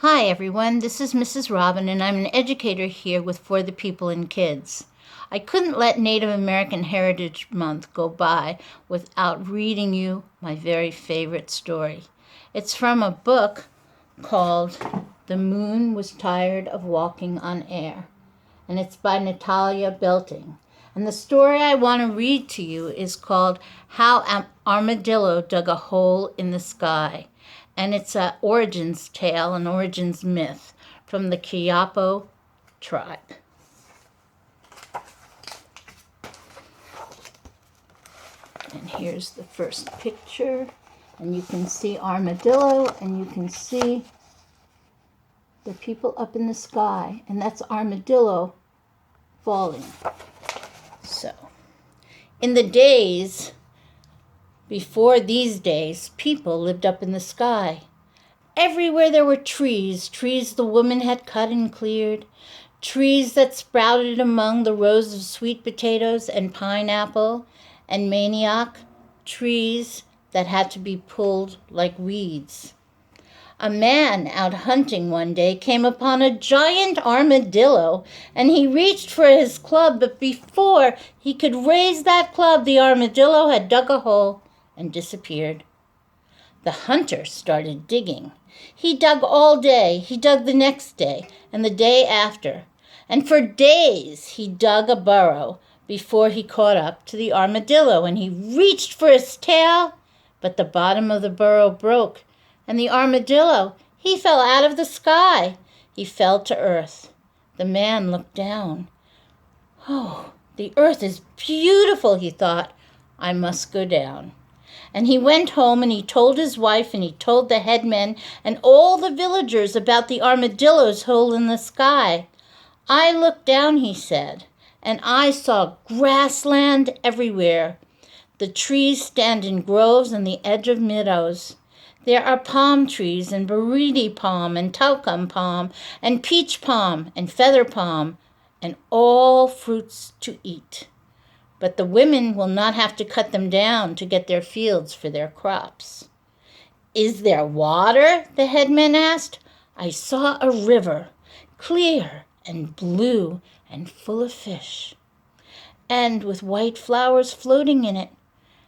Hi everyone, this is Mrs. Robin and I'm an educator here with For the People and Kids. I couldn't let Native American Heritage Month go by without reading you my very favorite story. It's from a book called The Moon Was Tired of Walking on Air, and it's by Natalia Belting. And the story I want to read to you is called How an Armadillo Dug a Hole in the Sky. And it's an origins tale, an origins myth from the Cayapo tribe. And here's the first picture. And you can see Armadillo, and you can see the people up in the sky. And that's Armadillo falling. So, in the days before these days, people lived up in the sky. Everywhere there were trees the woman had cut and cleared, trees that sprouted among the rows of sweet potatoes and pineapple and manioc, trees that had to be pulled like weeds. A man out hunting one day came upon a giant armadillo, and he reached for his club, but before he could raise that club, the armadillo had dug a hole and disappeared. The hunter started digging. He dug all day, he dug the next day, and the day after, and for days he dug a burrow before he caught up to the armadillo, and he reached for his tail, but the bottom of the burrow broke, and the armadillo, he fell out of the sky. He fell to earth. The man looked down. Oh, the earth is beautiful, he thought. I must go down. And he went home and he told his wife and he told the headmen and all the villagers about the armadillo's hole in the sky. I looked down, he said, and I saw grassland everywhere. The trees stand in groves on the edge of meadows. There are palm trees and buriti palm and talcum palm and peach palm and feather palm and all fruits to eat. But the women will not have to cut them down to get their fields for their crops. Is there water? The headman asked. I saw a river, clear and blue and full of fish, and with white flowers floating in it.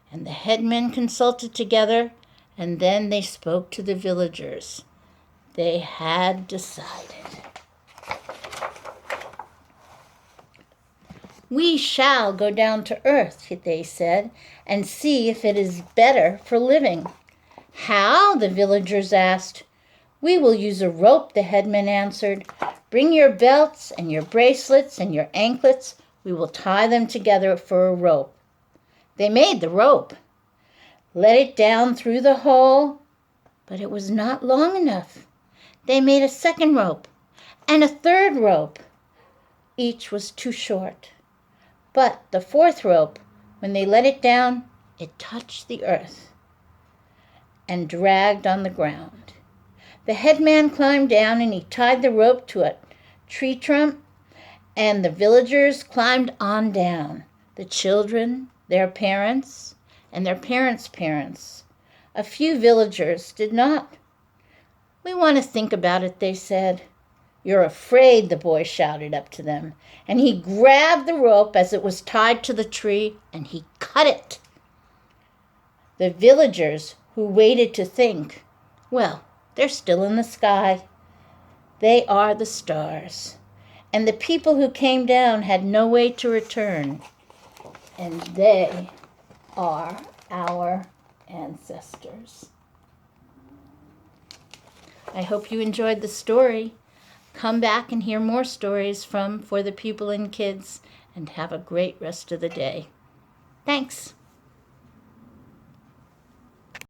And the headmen consulted together, and then they spoke to the villagers. They had decided. We shall go down to earth, they said, and see if it is better for living. How? The villagers asked. We will use a rope, the headman answered. Bring your belts and your bracelets and your anklets. We will tie them together for a rope. They made the rope, let it down through the hole, but it was not long enough. They made a second rope and a third rope. Each was too short. But the fourth rope, when they let it down, it touched the earth and dragged on the ground. The headman climbed down and he tied the rope to a tree trunk, and the villagers climbed on down. The children, their parents, and their parents' parents. A few villagers did not. We want to think about it, they said. You're afraid, the boy shouted up to them, and he grabbed the rope as it was tied to the tree, and he cut it. The villagers, who waited to think, well, they're still in the sky. They are the stars. And the people who came down had no way to return, and they are our ancestors. I hope you enjoyed the story. Come back and hear more stories from For the People and Kids, and have a great rest of the day. Thanks.